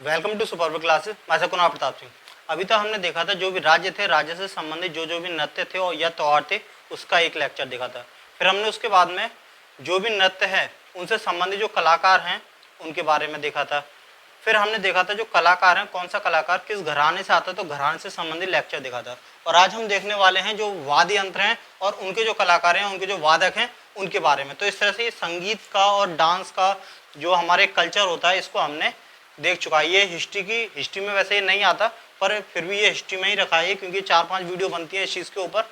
Welcome to super classes. मैं कुणाल प्रताप सिंह। अभी तक हमने देखा था जो भी राज्य थे, राज्य से संबंधित जो भी नृत्य थे और या त्योहार थे, उसका एक लेक्चर देखा था। फिर हमने उसके बाद में जो भी नृत्य है उनसे संबंधित जो कलाकार हैं उनके बारे में देखा था। फिर हमने देखा था जो कलाकार हैं, कौन सा कलाकार किस घराने से आता है, तो घराने से संबंधित लेक्चर देखा था। और आज हम देखने वाले हैं जो वाद्य यंत्र हैं और उनके जो कलाकार हैं, उनके जो वादक हैं, उनके बारे में। तो इस तरह से संगीत का और डांस का जो हमारे कल्चर होता है, इसको हमने देख चुका है। ये हिस्ट्री में वैसे नहीं आता, पर फिर भी ये हिस्ट्री में ही रखा है, क्योंकि 4-5 वीडियो बनती है इस चीज़ के ऊपर।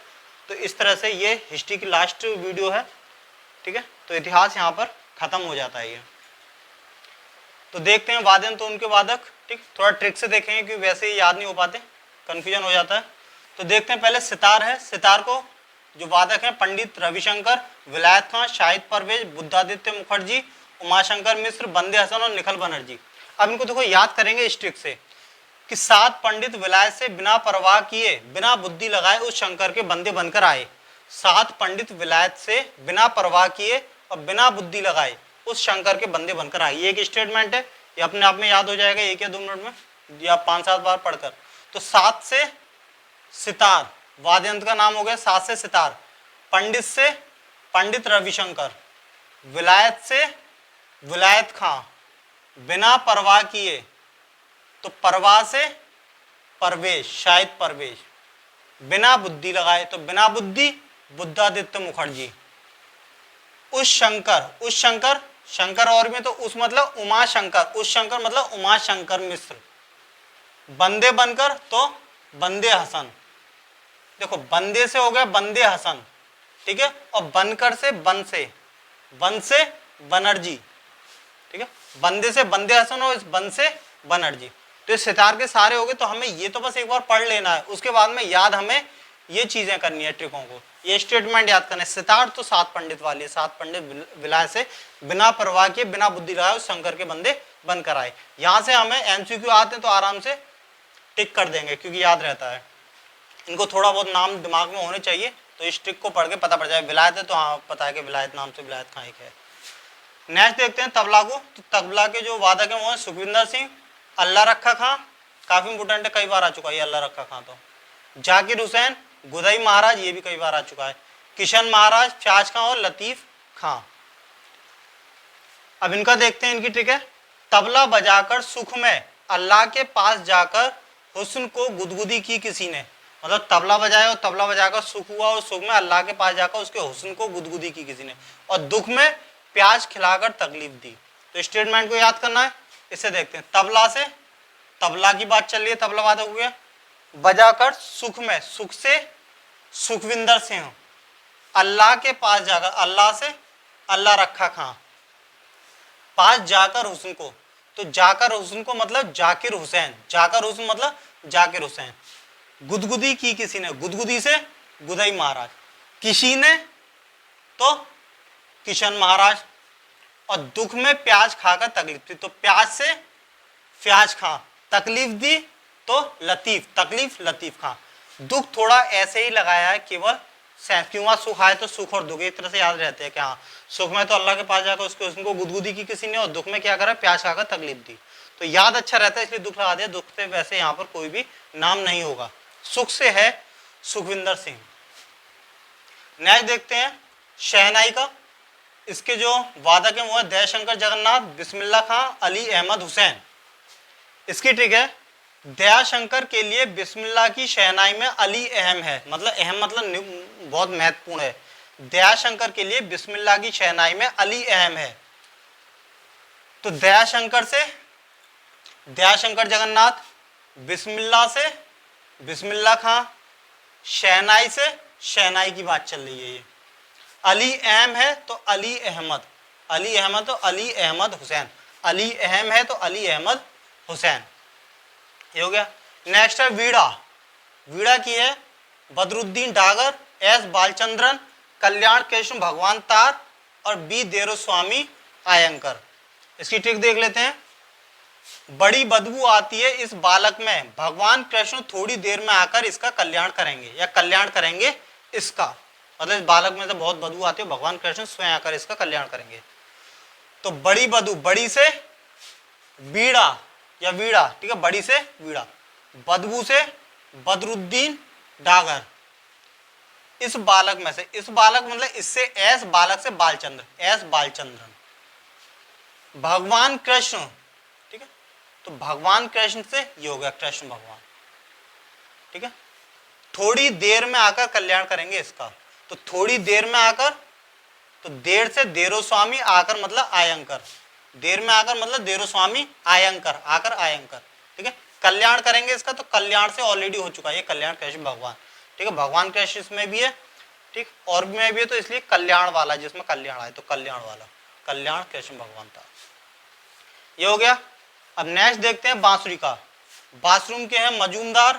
तो इस तरह से ये हिस्ट्री की लास्ट वीडियो है, ठीक है। तो इतिहास यहाँ पर खत्म हो जाता है ये। तो देखते हैं वादन तो उनके वादक, ठीक। थोड़ा ट्रिक से देखेंगे क्योंकि वैसे ही याद नहीं हो पाते, कन्फ्यूजन हो जाता है। तो देखते हैं, पहले सितार है। सितार को जो वादक हैं पंडित रविशंकर, विलायत खां, शाहिद परवेज, बुद्धादित्य मुखर्जी, उमाशंकर मिश्र, बंदे हसन और निखल बनर्जी। अब इनको देखो याद करेंगे इस ट्रिक से कि 7 पंडित विलायत से बिना परवाह किए, बिना बुद्धि लगाए उस शंकर के बंदे बनकर आए। 7 पंडित विलायत से बिना परवाह किए और बिना बुद्धि लगाए उस शंकर के बंदे बनकर आए। ये एक स्टेटमेंट है, ये अपने आप में याद हो जाएगा 1 या 2 मिनट में, या 5-7 बार पढ़कर। तो 7 से सितार, वाद्य यंत्र का नाम हो गया 7 से सितार। पंडित से पंडित रविशंकर, विलायत से विलायत खां, बिना परवाह किए तो परवाह से परवेश, शायद परवेश, बिना बुद्धि लगाए तो बिना बुद्धि बुद्धादित्य मुखर्जी। उस शंकर शंकर और में तो उस मतलब उमा शंकर, उस शंकर मतलब उमा शंकर मिश्र। बंदे बनकर तो बंदे हसन, देखो बंदे से हो गया बंदे हसन, ठीक है। और बनकर से बन से बनर्जी, ठीक है। बंदे से बंदे हसन और इस बन से बनर्जी। तो इस सितार के सारे हो गए। तो हमें ये तो बस एक बार पढ़ लेना है, उसके बाद में याद हमें ये चीजें करनी है, ट्रिकों को, ये स्टेटमेंट याद करना है। सितार तो 7 पंडित वाली है, 7 पंडित विलायत से बिना परवाह किए, बिना बुद्धि लगाए उस शंकर के बंदे बनकर आए। यहां से हमें एमसीक्यू आते हैं तो आराम से टिक कर देंगे क्योंकि याद रहता है। इनको थोड़ा बहुत नाम दिमाग में होने चाहिए, तो इस ट्रिक को पढ़ के पता पड़ जाए। विलायत है तो हाँ पता है कि विलायत नाम से विलायत खां एक है। नेक्स्ट देखते हैं तबला को। तो तबला के जो वादक हैं वो है सुखविंदर सिंह, अल्लाह रखा खां, काफी इंपोर्टेंट है, कई बार आ चुका है अल्लाह रखा खां। तो जाकिर हुसैन, गुदई महाराज, ये भी कई बार आ चुका है, किशन महाराज, फ्याज खां और लतीफ खां। अब इनका देखते हैं, इनकी ट्रिक है। तबला बजाकर सुख में अल्लाह के पास जाकर हुस्न को गुदगुदी की किसी ने, मतलब तबला बजाया और तबला बजाकर सुख हुआ और सुख में अल्लाह के पास जाकर उसके हुस्न को गुदगुदी की किसी ने, और दुख में प्याज खिलाकर तकलीफ दी। तो स्टेटमेंट को याद करना है। इसे देखते हैं, तबला से, तबला की बात चल रही है, तबला वादक हो गया। बजाकर सुख में, सुख से सुखविंदर सिंह, अल्लाह के पास जाकर, अल्लाह से अल्लाह रखा खां, पास जाकर हुस्न को, तो जाकर हुस्न को मतलब जाकिर हुसैन, जाकर हुस्न मतलब जाकिर हुसैन। गुदगुदी की किसी ने, गुदगुदी से गुदई महाराज, किसी ने तो किशन महाराज, और दुख में प्याज खाकर तकलीफ दी तो प्याज से फ्याज खां, तकलीफ दी तो लतीफ, तकलीफ लतीफ खां। दुख थोड़ा ऐसे ही लगाया है केवल, क्यों सुख आए तो सुख और दुख एक तरह से याद रहते हैं कि हाँ, सुख में तो अल्लाह के पास जाकर उसको उनको गुदगुदी की किसी ने, और दुख में क्या करा, प्याज खाकर तकलीफ दी। तो याद अच्छा रहता है इसलिए दुख लगा दिया। दुख से वैसे यहाँ पर कोई भी नाम नहीं होगा। सुख से है सुखविंदर सिंह। नेक्स्ट देखते हैं शहनाई का। इसके जो वादक हैं वो है दयाशंकर जगन्नाथ, बिस्मिल्लाह खां, अली अहमद हुसैन। इसकी ट्रिक है, दयाशंकर के लिए बिस्मिल्लाह की शहनाई में अली अहम है, मतलब अहम मतलब बहुत महत्वपूर्ण है। दयाशंकर के लिए बिस्मिल्लाह की शहनाई में अली अहम है। तो दयाशंकर से दयाशंकर जगन्नाथ, बिस्मिल्लाह से बिस्मिल्लाह खां, शहनाई से शहनाई की बात चल रही है। ये अली अहम है तो अली अहमद, अली अहमद तो अली अहमद हुसैन, अली अहम है तो अली अहमद हुसैन, ये हो गया। नेक्स्ट है वीणा। वीणा की है बदरुद्दीन डागर, एस बालचंद्रन, कल्याण कृष्ण भगवान तार और बी देरोस्वामी आयंकर। इसकी ट्रिक देख लेते हैं। बड़ी बदबू आती है इस बालक में, भगवान कृष्ण थोड़ी देर में आकर इसका कल्याण करेंगे, या कल्याण करेंगे इसका, मतलब इस बालक में से बहुत बदबू आती है, भगवान कृष्ण स्वयं आकर इसका कल्याण करेंगे। तो बड़ी बदबू, बड़ी से बीड़ा, या वीड़ा, ठीक है, बड़ी से वीड़ा। बदबू से बदरुद्दीन डागर। इस बालक में से, इस बालक मतलब इससे एस, बालक से बालचंद्र, एस बालचंद्रन। भगवान कृष्ण, ठीक है, तो भगवान कृष्ण से ये हो गया कृष्ण भगवान, ठीक है। थोड़ी देर में आकर कल्याण करेंगे इसका, तो थोड़ी देर में आकर, तो देर से देरो स्वामी, आकर मतलब आयंकर, देर में आकर मतलब देरो स्वामी, आयंकर, आकर आयंकर, ठीक है। कल्याण करेंगे इसका, तो कल्याण से ऑलरेडी हो चुका है ये कल्याण कृष्ण भगवान, ठीक है। भगवान कृष्ण इसमें भी है, ठीक, और में भी है, तो इसलिए कल्याण वाला, जिसमें कल्याण आए तो कल्याण वाला, कल्याण कृष्ण भगवान था। ये हो गया। अब नेक्स्ट देखते हैं बांसुरी का। बाथरूम के हैं मजूमदार,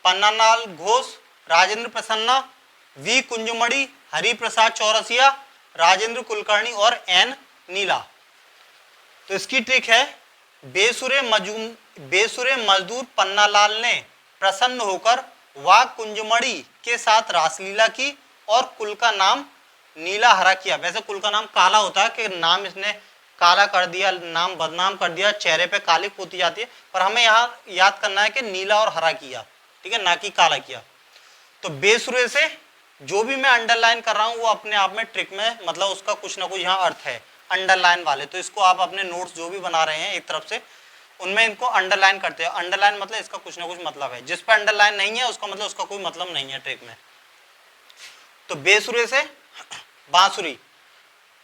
पन्नालाल घोष, राजेंद्र प्रसन्ना, वी कुंजमणि, हरि प्रसाद चौरसिया, राजेंद्र कुलकर्णी और एन नीला। तो इसकी ट्रिक है, बेसुरे मजदूर पन्नालाल ने प्रसन्न होकर वाघ कुंजमणि के साथ रासलीला की और कुल का नाम नीला हरा किया। वैसे कुल का नाम काला होता है कि नाम इसने काला कर दिया, नाम बदनाम कर दिया, चेहरे पे काली पोती जाती है, पर हमें यहाँ याद करना है कि नीला और हरा किया, ठीक है, ना कि काला किया। तो बेसुरे से जो भी मैं अंडरलाइन कर रहा हूँ वो अपने आप में ट्रिक में मतलब उसका कुछ ना कुछ यहाँ अर्थ है, अंडरलाइन वाले। तो इसको आप अपने नोट्स जो भी बना रहे हैं एक तरफ से, उनमें इनको अंडरलाइन करते हैं। अंडरलाइन मतलब इसका कुछ ना कुछ मतलब है, जिस पर अंडरलाइन नहीं है उसका मतलब उसका कोई मतलब नहीं है ट्रिक में। तो बेसुरे से बांसुरी,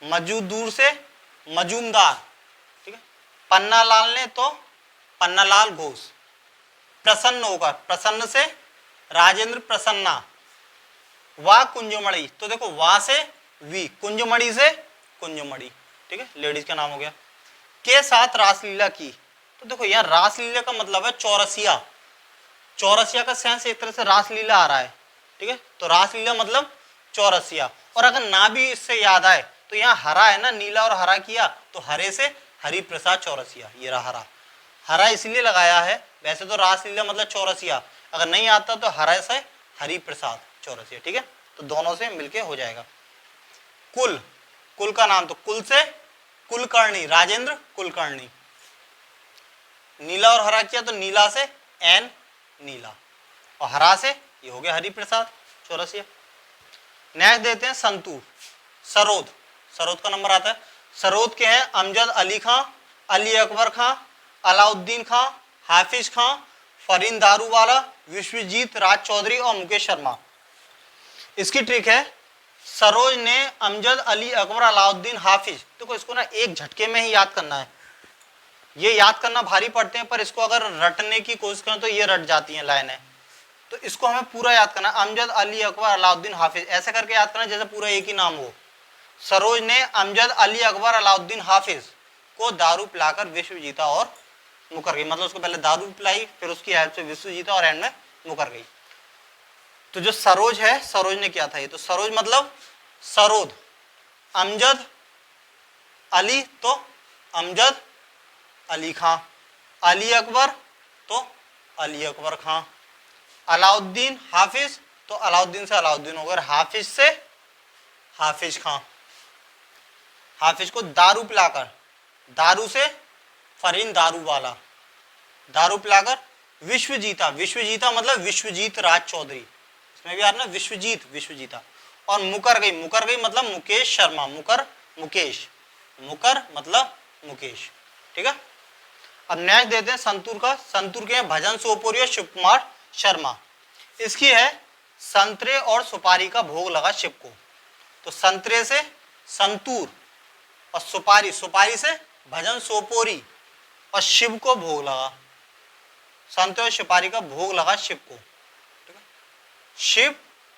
मजदूर से मजूमदार, ठीक है, पन्नालाल ने तो पन्नालाल घोष, प्रसन्न होकर, प्रसन्न से राजेंद्र प्रसन्ना, वा कुंजमणि, तो देखो वा से वी, कुंजमणि से कुंजमणि, ठीक है, लेडीज का नाम हो गया, के साथ रासलीला की। तो देखो यहाँ रासलीला का मतलब है चौरसिया, चौरसिया का सेंस एक तरह से रासलीला आ रहा है, ठीक है, तो रासलीला मतलब चौरसिया। और अगर ना भी इससे याद आए तो यहाँ हरा है ना, नीला और हरा किया, तो हरे से हरि प्रसाद चौरसिया, ये रहा हरा, हरा इसलिए लगाया है, वैसे तो रासलीला मतलब चौरसिया, अगर नहीं आता तो हरा से हरि प्रसाद चौरसिया, ठीक है, तो दोनों से मिलके हो जाएगा। कुल, कुल का नाम, तो कुल से कुलकर्णी, राजेंद्र कुलकर्णी, नीला और हरा किया तो नीला से एन नीला, और हरा से ये हो गया हरि प्रसाद चौरसिया। नेक्स्ट देते हैं संतूर, सरोद, सरोद का नंबर आता है। सरोद के हैं अमजद अली खां, अली अकबर खां, अलाउद्दीन खां, हाफिज खां, फरीन दारूवाला, विश्वजीत राज चौधरी और मुकेश शर्मा। इसकी ट्रिक है, सरोज ने अमजद अली अकबर अलाउद्दीन हाफिज, तो इसको ना एक झटके में ही याद करना है, ये याद करना भारी पड़ते हैं, पर इसको अगर रटने की कोशिश करें तो ये रट जाती हैं लाइनें, तो इसको हमें पूरा याद करना है। अमजद अली अकबर अलाउद्दीन हाफिज ऐसे करके याद करना जैसे पूरा एक ही नाम हो। सरोज ने अमजद अली अकबर अलाउद्दीन हाफिज को दारू पिलाकर विश्व जीता और मुकर गई, मतलब उसको पहले दारू पिलाई, फिर उसकी हेल्प से विश्व जीता और एंड में मुकर गई। तो जो सरोज है, सरोज ने किया था ये, तो सरोज मतलब सरोद, अमजद अली तो अमजद अली खां, अली अकबर तो अली अकबर खां, अलाउद्दीन हाफिज तो अलाउद्दीन से अलाउद्दीन हो गया, हाफिज से हाफिज खां, हाफिज को दारू पिलाकर, दारू से फरीन दारू वाला, दारू पिलाकर विश्व जीता, विश्व जीता मतलब विश्वजीत राज चौधरी, इसमें भी आपने विश्वजीत, विश्व जीता, और मुकर गई, मुकर गई मतलब मुकेश शर्मा, मुकर मुकेश, मुकर मतलब मुकेश, ठीक है। अब नेक्स्ट देते हैं संतूर का। संतूर के भजन सोपोरी और शिव कुमार शर्मा। इसकी है संतरे और सुपारी का भोग लगा शिव को, तो संतरे से संतूर और सुपारी, सुपारी से भजन सोपोरी और शिव को भोग लगा, संतरे और सुपारी का भोग लगा शिव को, ठीक है। शिव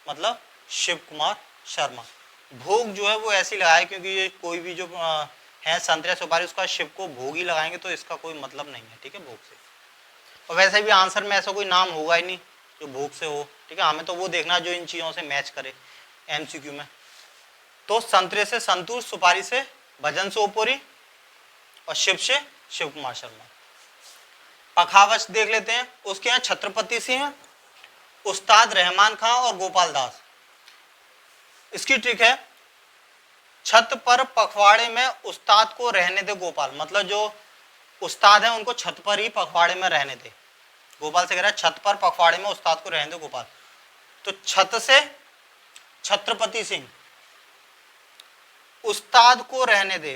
मतलब शिव कुमार शर्मा, भोग जो है वो ऐसी लगाए क्योंकि ये कोई भी जो है संतरे सुपारी उसका शिव को भोग ही लगाएंगे, तो इसका कोई मतलब नहीं है, ठीक है, भोग से। और वैसे भी आंसर में ऐसा कोई नाम होगा ही नहीं जो भोग से हो, ठीक है, हमें तो वो देखना जो इन चीज़ों से मैच करे एमसीक्यू में। तो संतरे से संतूर, सुपारी से भजन सोपोरी और शिव से शिव कुमार शर्मा। पखावज देख लेते हैं, उसके यहाँ छत्रपति सिंह, उस्ताद रहमान खां और गोपाल दास। इसकी ट्रिक है, छत पर पखवाड़े में उस्ताद को रहने दे गोपाल, मतलब जो उस्ताद है उनको छत पर ही पखवाड़े में रहने दे। गोपाल से कह रहा है छत पर पखवाड़े में उस्ताद को रहने दो गोपाल। तो छत से छत्रपति सिंह उस्ताद को रहने दे,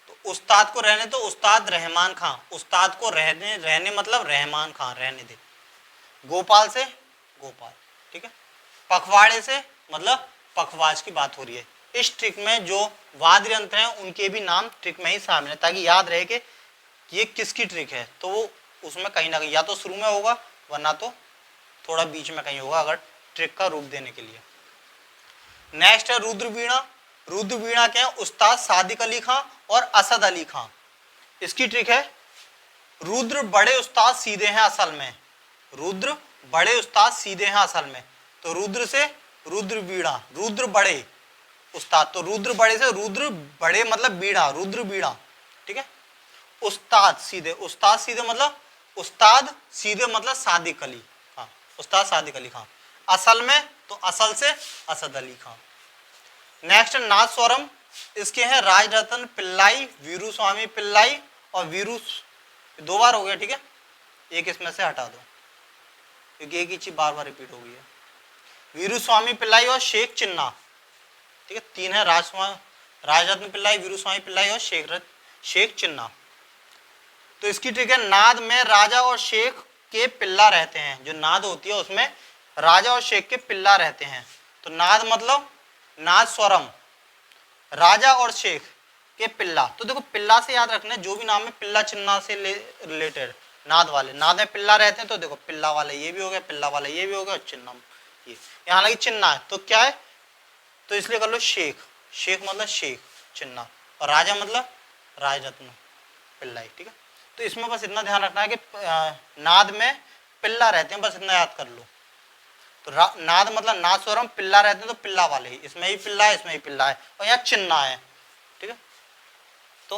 तो उस्ताद को रहने दो, उस्ताद रहमान खां, उस्ताद को रहने मतलब रहमान खां रहने दे। गोपाल से गोपाल, ठीक है। पखवाड़े से मतलब पखवाज की बात हो रही है। इस ट्रिक में जो वाद्य यंत्र हैं उनके भी नाम ट्रिक में ही शामिल है, ताकि याद रहे कि ये किसकी ट्रिक है। तो वो उसमें कहीं ना कहीं या तो शुरू में होगा वरना तो थोड़ा बीच में कहीं होगा, अगर ट्रिक का रूप देने के लिए। नेक्स्ट है रुद्र वीणा। रुद्र वीणा के हैं उस्ताद सादिक अली खां और असद अली खां। इसकी ट्रिक है रुद्र बड़े उस्ताद सीधे हैं असल में, रुद्र बड़े उस्ताद सीधे हैं असल में। तो रुद्र से रुद्र वीणा, रुद्र बड़े उस्ताद, तो रुद्र बड़े से रुद्र बड़े मतलब बीड़ा, रुद्र बीड़ा, ठीक है। उस्ताद सीधे, उस्ताद सीधे मतलब उस्ताद सीधे मतलब सादिक अली खां, उस्ताद सादिक अली खां। असल में तो असल से असद अली खां। नेक्स्ट नादस्वरम, इसके हैं राजरत्न पिल्लाई, वीरू स्वामी पिल्लाई और वीरू, दो बार हो गया, ठीक है। एक इसमें से हटा दो क्योंकि एक ही चीज बार बार रिपीट हो गई है। वीरू स्वामी पिल्लाई और शेख चिन्ना, ठीक है। तीन है राजरत्न पिल्लाई, वीरू स्वामी पिल्लाई और शेख चिन्ना। तो इसकी ट्रिक है नाद में राजा और शेख के पिल्ला रहते हैं। जो नाद होती है उसमें राजा और शेख के पिल्ला रहते हैं। तो नाद मतलब नाद स्वरम, राजा और शेख के पिल्ला। तो देखो पिल्ला से याद रखना है, जो भी नाम है पिल्ला चिन्ना से रिलेटेड नाद वाले, नाद में पिल्ला रहते हैं। तो देखो पिल्ला वाला ये भी हो गया, पिल्ला वाला ये भी हो गया, और चिन्ना ये, यहाँ लगी चिन्ना है तो क्या है, तो इसलिए कर लो शेख, शेख मतलब शेख चिन्ना, और राजा मतलब राजरत्न पिल्लाई, ठीक है। तो इसमें बस इतना ध्यान रखना है कि नाद में पिल्ला रहते हैं, बस इतना याद कर लो। तो नाद मतलब नाद स्वरम, पिल्ला रहते हैं तो पिल्ला वाले ही, इसमें ही पिल्ला है, इसमें ही पिल्ला है, और यहाँ चिन्ना है, ठीक है। तो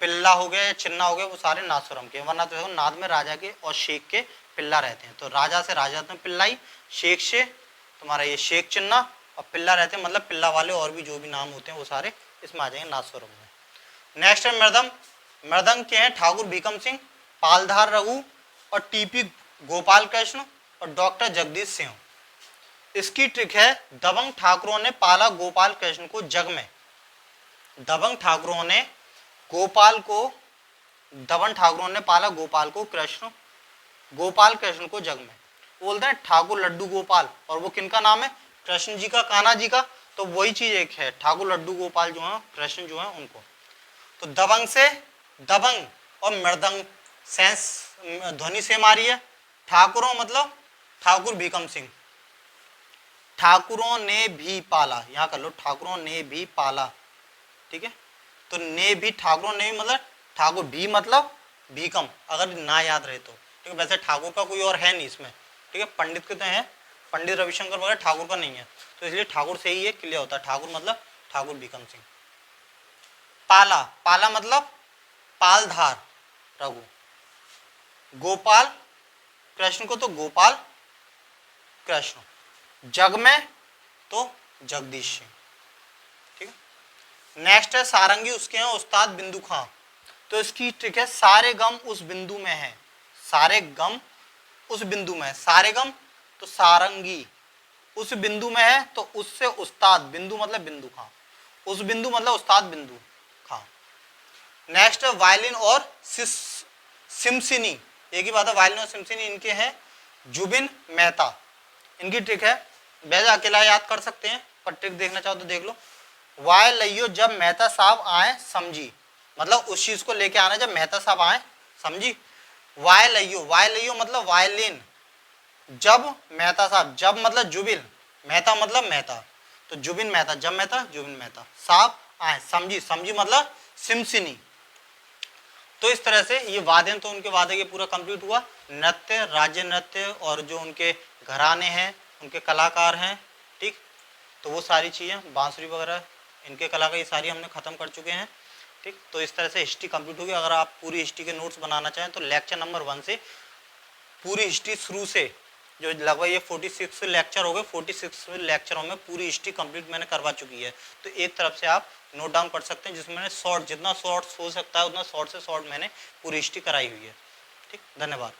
पिल्ला हो गया या चिन्ना हो गया वो सारे नाद स्वरम के, वरना तो देखो नाद में राजा के और शेख के पिल्ला रहते हैं। तो राजा से राजरत्न पिल्लाई, शेख से तुम्हारा ये शेख चिन्ना, और पिल्ला रहते हैं मतलब पिल्ला वाले और भी जो भी नाम होते हैं वो सारे इसमें आ जाएंगे नाद स्वरम में। नेक्स्ट है मृदंग। मृदंग के हैं ठाकुर भीकम सिंह, पालधार रघु और टीपी गोपाल कृष्ण और डॉक्टर जगदीश सिंह। इसकी ट्रिक है दबंग ठाकुरों ने पाला गोपाल कृष्ण को जग में। दबंग ठाकुरों ने गोपाल को, दबंग ठाकुरों ने पाला गोपाल को कृष्ण, गोपाल कृष्ण को जग में। बोलते हैं ठाकुर लड्डू गोपाल, और वो किनका नाम है, कृष्ण जी का, कान्हा जी का। तो वही चीज एक है, ठाकुर लड्डू गोपाल जो है कृष्ण जो है उनको। तो दबंग से दबंग और मृदंग सेंस ध्वनि से मारी है। ठाकुरों मतलब ठाकुर भीकम सिंह, ठाकुरों ने भी पाला, यहाँ कर लो ठाकुरों ने भी पाला, ठीक है। तो ने भी, ठाकुरों ने भी मतलब ठाकुर, भी मतलब भीकम, अगर ना याद रहे तो, ठीक है। वैसे ठाकुर का कोई और है नहीं इसमें, ठीक है। पंडित के तो है, पंडित रविशंकर वगैरह, ठाकुर का नहीं है, तो इसलिए ठाकुर से ही ये क्लियर होता है। ठाकुर मतलब ठाकुर भीकम सिंह। पाला, पाला मतलब पालधार रघु, गोपाल कृष्ण को तो गोपाल कृष्ण, जग में तो जगदीश सिंह, ठीक है। नेक्स्ट है सारंगी, उसके हैं उस्ताद बिंदु खां। तो इसकी ट्रिक है सारे गम उस बिंदु में है, सारे गम उस बिंदु में है, सारे गम तो सारंगी उस बिंदु में है, तो उससे उस्ताद, बिंदु मतलब बिंदु खां, उस बिंदु मतलब उस्ताद बिंदु खां। नेक्स्ट है वायलिन और सिमसिनी, एक ही बात है, वायलिन और सिमसिनी इनके हैं जुबिन मेहता। इनकी ट्रिक है, वैसे अकेला याद कर सकते हैं पर ट्रिक देखना चाहो तो देख लो। वाय लइयो जब मेहता साहब आए समझी, मतलब उस चीज को लेके आना जब मेहता साहब आए समझी। वाय लइयो, वाय लइयो मतलब वायलिन, जब मेहता साहब, जब मतलब जुबिन, मेहता मतलब मेहता, तो जुबिन मेहता, जब मेहता जुबिन मेहता साहब आए समझी, समझी मतलब सिमसिनी। तो इस तरह से ये वाद्य तो उनके वाद्य के पूरा कंप्लीट हुआ। नृत्य, राज्य नृत्य और जो उनके घराने हैं, उनके कलाकार हैं, ठीक। तो वो सारी चीज़ें, बांसुरी वगैरह इनके कलाकार, ये सारी हमने ख़त्म कर चुके हैं, ठीक। तो इस तरह से हिस्ट्री कंप्लीट होगी। अगर आप पूरी हिस्ट्री के नोट्स बनाना चाहें तो लेक्चर नंबर 1 से पूरी हिस्ट्री शुरू से जो लगभग ये 46 लेक्चर हो गए, 46 लेक्चरों में पूरी हिस्ट्री कंप्लीट मैंने करवा चुकी है। तो एक तरफ से आप नोट डाउन कर सकते हैं, जिसमें मैंने शॉर्ट, जितना शॉर्ट हो सकता है उतना शॉर्ट से शॉर्ट मैंने पूरी हिस्ट्री कराई हुई है। ठीक, धन्यवाद।